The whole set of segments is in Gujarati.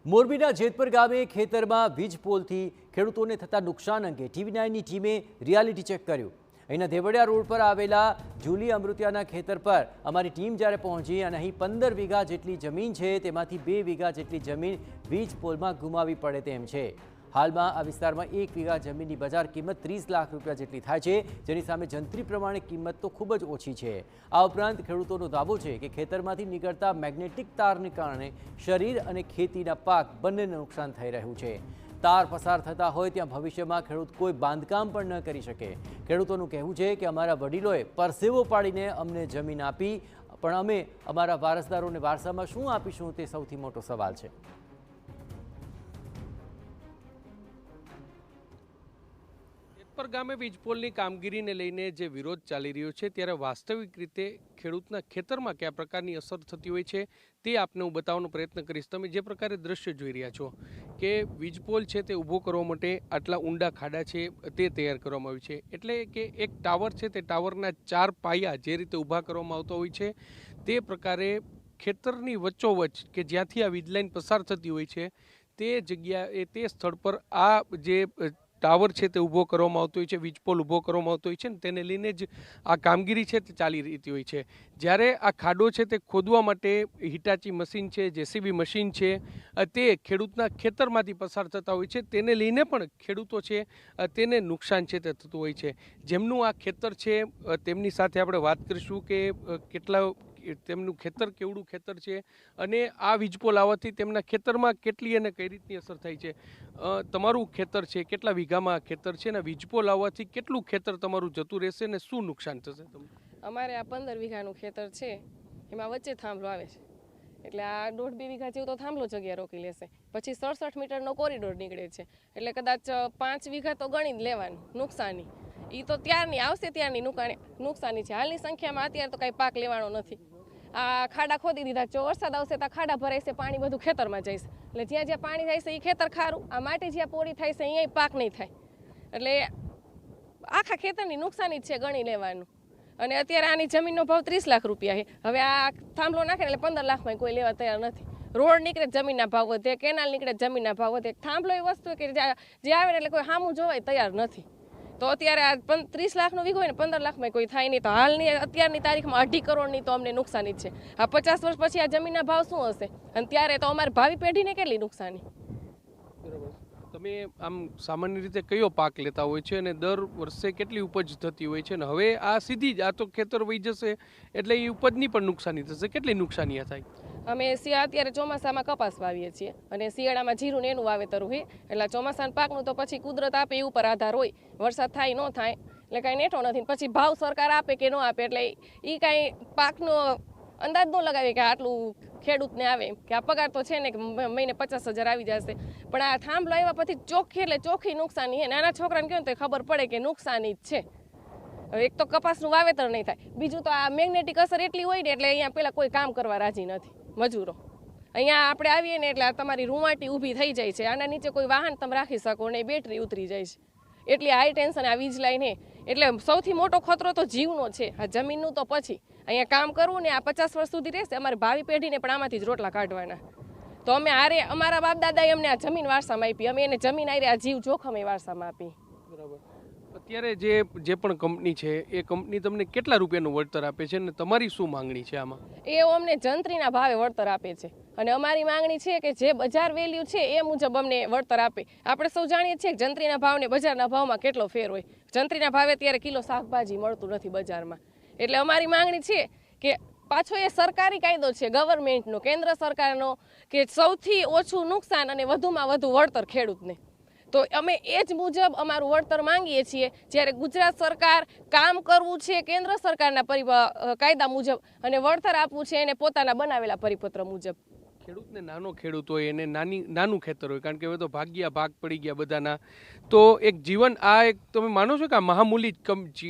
મોરબીના જેતપર ગામે ખેતરમાં વીજ પોલથી ખેડૂતોને થતા નુકસાન અંગે TV9ની ટીમે રિયાલિટી ચેક કર્યું। અહીંના દેવડિયા રોડ પર આવેલા જુલી અમૃતિયાના ખેતર પર અમારી ટીમ જ્યારે પહોંચી અને અહીં 15 વીઘા જેટલી જમીન છે તેમાંથી 2 વીઘા જેટલી જમીન વીજ પોલમાં ગુમાવી પડે તેમ છે। હાલમાં આ વિસ્તારમાં 1 વીઘા જમીનની બજાર કિંમત 30 લાખ રૂપિયા જેટલી થાય છે, જેની સામે જંત્રી પ્રમાણે કિંમત તો ખૂબ જ ઓછી છે। આ ઉપરાંત ખેડૂતોનો દાવો છે કે ખેતરમાંથી નીકળતા મેગ્નેટિક તારને કારણે શરીર અને ખેતીના પાક બંનેને નુકસાન થઈ રહ્યું છે। તાર પસાર થતા હોય ત્યાં ભવિષ્યમાં ખેડૂત કોઈ બાંધકામ પણ ન કરી શકે। ખેડૂતોનું કહેવું છે કે અમારા વડીલોએ પરસેવો પાડીને અમને જમીન આપી, પણ અમે અમારા વારસદારોને વારસામાં શું આપીશું તે સૌથી મોટો સવાલ છે। પર ગામે વીજપોલની કામગીરીને લઈને જે વિરોધ ચાલી રહ્યો છે ત્યારે વાસ્તવિક રીતે ખેડૂતના ખેતરમાં કયા પ્રકારની અસર થતી હોય છે તે આપને હું બતાવવાનો પ્રયત્ન કરીશ। તમે જે પ્રકારે દ્રશ્ય જોઈ રહ્યા છો કે વીજપોલ છે તે ઊભો કરવા માટે આટલા ઊંડા ખાડા છે તે તૈયાર કરવામાં આવ્યું છે, એટલે કે એક ટાવર છે તે ટાવરના 4 પાયા જે રીતે ઊભા કરવામાં આવતા હોય છે તે પ્રકારે ખેતરની વચ્ચોવચ્ચ કે જ્યાંથી આ વીજ લાઈન પસાર થતી હોય છે તે જગ્યાએ તે સ્થળ પર આ જે ટાવર છે તે ઊભો કરવામાં આવતો હોય છે, વીજપોલ ઊભો કરવામાં આવતો હોય છે ને તેને લઈને જ આ કામગીરી છે તે ચાલી રહી હોય છે। જ્યારે આ ખાડો છે તે ખોદવા માટે હિટાચી મશીન છે, JCB મશીન છે તે ખેડૂતના ખેતરમાંથી પસાર થતા હોય છે, તેને લઈને પણ ખેડૂતો છે તેને નુકસાન છે તે થતું હોય છે। જેમનું આ ખેતર છે તેમની સાથે આપણે વાત કરીશું કે કેટલા તેમનું ખેતર કેવડું ખેતર છે અને આ વીજપોલ આવવાથી તેમના ખેતરમાં કેટલી અને કઈ રીતની અસર થાય છે। તમારું ખેતર છે, કેટલા વીઘામાં ખેતર છે અને વીજપોલ આવવાથી કેટલું ખેતર તમારું જતું રહેશે અને શું નુકસાન થશે તમને? અમારે આ 15 વીઘાનું ખેતર છે, એમાં વચ્ચે થાંભલો આવે છે, એટલે આ 1.5-2 વીઘા જેવું તો થાંભલો જગ્યા રોકી લેશે। પછી 67 મીટરનો કોરિડોર નીકળે છે, એટલે કદાચ 5 વીઘા તો ગણી જ લેવાનું નુકસાની। એ તો ત્યારની આવશે ત્યારની નુકસાની છે, હાલની સંખ્યામાં અત્યારે તો કાંઈ પાક લેવાનો નથી। આ ખાડા ખોદી દીધા, જો વરસાદ આવશે તો ખાડા ભરાય છે, પાણી બધું ખેતરમાં જાય છે, એટલે જ્યાં જ્યાં પાણી જાય છે એ ખેતર ખારું, આ માટી જ્યાં પોળી થાય છે અહીંયા પાક નહીં થાય, એટલે આખા ખેતરની નુકસાની જ છે ગણી લેવાનું। અને અત્યારે આની જમીનનો ભાવ 30 લાખ રૂપિયા છે। હવે આ થાંભલો નાખે એટલે 15 લાખમાં કોઈ લેવા તૈયાર નથી। રોડ નીકળે જમીનના ભાવ વધે, કેનાલ નીકળે જમીનના ભાવ વધે, થાંભલો એ વસ્તુ કે જે આવે એટલે કોઈ સામું જોવાય તૈયાર નથી। તો અત્યારે આ 30 લાખનો વીઘો હોય ને 15 લાખમાં કોઈ થાય નહીં, તો હાલની અત્યારની તારીખમાં 2.5 કરોડની તો અમને નુકસાની જ છે। આ 50 વર્ષ પછી આ જમીનના ભાવ શું હશે અને ત્યારે તો અમારી ભાવિ પેઢીને કેટલી નુકસાની। તમે આમ સામાન્ય રીતે કયો પાક લેતા હોય છે અને દર વર્ષે કેટલી ઉપજ થતી હોય છે, અને હવે આ સીધી જ આ તો ખેતર વહી જશે એટલે એ ઉપજની પણ નુકસાની થશે, કેટલી નુકસાની થાય? અમે અત્યારે ચોમાસામાં કપાસ વાવીએ છીએ અને શિયાળામાં જીરું ને એનું વાવેતર હોય, એટલે ચોમાસાના પાકનું તો પછી કુદરત આપે એ ઉપર આધાર હોય, વરસાદ થાય ન થાય એટલે કાંઈ નેઠો નથી। પછી ભાવ સરકાર આપે કે ન આપે એટલે એ કાંઈ પાકનો અંદાજ ન લગાવીએ કે આટલું ખેડૂતને આવે કે આ પગાર તો છે ને કે મહિને 50,000 આવી જશે, પણ આ થાંભલો આવ્યા પછી ચોખ્ખી એટલે ચોખ્ખી નુકસાની છે। નાના છોકરાને કહે તો ખબર પડે કે નુકસાની જ છે। એક તો કપાસનું વાવેતર નહીં થાય, બીજું તો આ મેગ્નેટિક અસર એટલી હોય ને એટલે અહીંયા પેલા કોઈ કામ કરવા રાજી નથી મજૂરો। અહીંયા આપણે આવીએ ને એટલે તમારી રૂંવાટી ઊભી થઈ જાય છે, આના નીચે કોઈ વાહન તમે રાખી શકો ને બેટરી ઉતરી જાય છે, એટલી હાઈ ટેન્શન આ વીજ લાઈન છે। એટલે સૌથી મોટો ખતરો તો જીવનો છે, આ જમીનનું તો પછી અહીંયા કામ કરવું ને આ 50 વર્ષ સુધી રહેશે, અમારી ભાવિ પેઢીને પણ આમાંથી જ રોટલા કાઢવાના। તો અમે અમારા બાપ દાદાએ અમને આ જમીન વારસામાં આપી, અમે એને જમીન આરે આ જીવ જોખમે વારસામાં આપી। બરાબર। અત્યારે જે પણ કંપની છે એ કંપની તમને કેટલા રૂપિયાનું વળતર આપે છે અને તમારી શું માંગણી છે આમાં? એ અમને જંત્રીના ભાવે વળતર આપે છે અને અમારી માંગણી છે કે જે બજાર વેલ્યુ છે એ મુજબ અમને વળતર આપે। આપણે સૌ જાણીએ છીએ કે જંત્રીના ભાવ ને બજારના ભાવમાં કેટલો ફેર હોય। જંત્રીના ભાવે અત્યારે કિલો શાકભાજી મળતું નથી બજારમાં, એટલે અમારી માંગણી છે કે પાછો એ સરકારી કાયદો છે ગવર્મેન્ટનો, કેન્દ્ર સરકારનો, કે સૌથી ઓછું નુકસાન અને વધુમાં વધુ વળતર ખેડૂતને। તો અમે એ જ મુજબ અમારું વળતર માંગીએ છીએ। જ્યારે ગુજરાત સરકાર કામ કરવું છે કેન્દ્ર સરકારના કાયદા મુજબ અને વળતર આપવું છે એને પોતાના બનાવેલા પરિપત્ર મુજબ। ખેડૂતને નાનો ખેડૂત હોય એને નાનું ખેતર હોય, કારણ કે હવે તો ભાગ પડી ગયા બધાના, તો એક જીવન આ એક તમે માનો છો કે આ મહામૂલી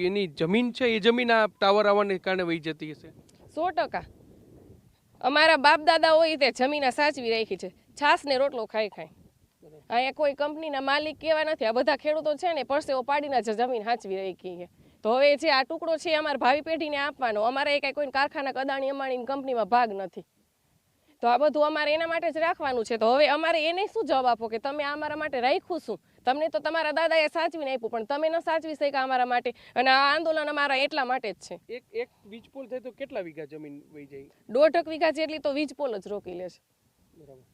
એની જમીન છે એ જમીન આ ટાવર આવવાને કારણે વહી જતી હશે? 100%। અમારા બાપ દાદા હોય તે જમીન સાચવી રાખી છે, છાસ ને રોટલો ખાઈ અહીંયા કોઈ કંપનીના માલિક કેવા નથી, આ બધા ખેડૂતો છે ને પરસેવો પાડીને જ જમીન સાચવી રાખી છે। તો હવે જે આ ટુકડો છે અમારા ભાવિ પેઢીને આપવાનો, અમારે કાંઈ કોઈ કારખાના અદાણી અંબાણીની કંપનીમાં ભાગ નથી, તો આ બધું અમારે એના માટે જ રાખવાનું છે. તો હવે અમારે એને શું જવાબ આપો કે તમે આ અમારા માટે રાખ્યું શું? તમને તો તમારા દાદાએ સાચવીને આપ્યું, પણ તમે ન સાચવી શક્યા અમારા માટે, અને આ આંદોલન અમારા એટલા માટે જ છે. એક વીજ પોલ થાય તો કેટલા વીઘા જમીન વહી જાય? 1.5 વીઘા જેટલી તો વીજ પોલ જ રોકી લે છે. બરાબર.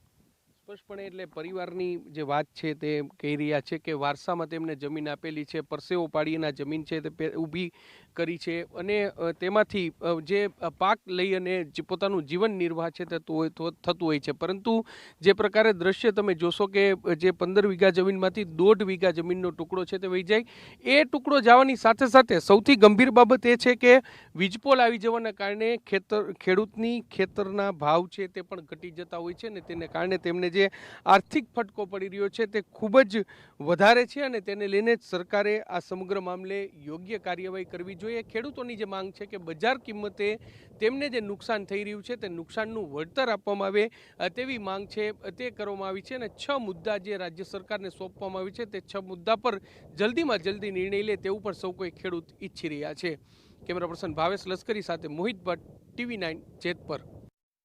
સ્પષ્ટપણે એટલે પરિવારની જે વાત છે તે કહી રહ્યા છે કે વારસામાં તેમને જમીન આપેલી છે, પરસેવો પાડીને જમીન છે તે ઊભી કરી છે, અને તેમાંથી જે પાક લઈ અને જે પોતાનું જીવન નિર્વાહ છે તે થતું હોય છે. પરંતુ જે પ્રકારે દ્રશ્ય તમે જોશો કે જે 15 વીઘા જમીનમાંથી 1.5 વીઘા જમીનનો ટુકડો છે તે વહી જાય, એ ટુકડો જવાની સાથે સાથે સૌથી ગંભીર બાબત એ છે કે વીજપોલ આવી જવાના કારણે ખેડૂતની ખેતરના ભાવ છે તે પણ ઘટી જતા હોય છે, અને તેને કારણે તેમને જે આર્થિક ફટકો પડી રહ્યો છે તે ખૂબ જ વધારે છે, અને તેને લઈને જ સરકારે આ સમગ્ર મામલે યોગ્ય કાર્યવાહી કરવી જોઈએ. ખેડૂતોની જે માંગ છે કે બજાર કિંમતે તેમને જે નુકસાન થઈ રહ્યું છે તે નુકસાનનું વળતર આપવામાં આવે તેવી માંગ છે તે કરવામાં આવી છે, અને 6 મુદ્દા જે રાજ્ય સરકારને સોંપવામાં આવી છે તે 6 મુદ્દા પર જલ્દીમાં જલ્દી નિર્ણય લે તેવું પણ સૌ કોઈ ખેડૂત ઈચ્છી રહ્યા છે. કેમેરા પર્સન ભાવેશ લશ્કરી સાથે મોહિત ભટ્ટ, TV9 જેતપુર.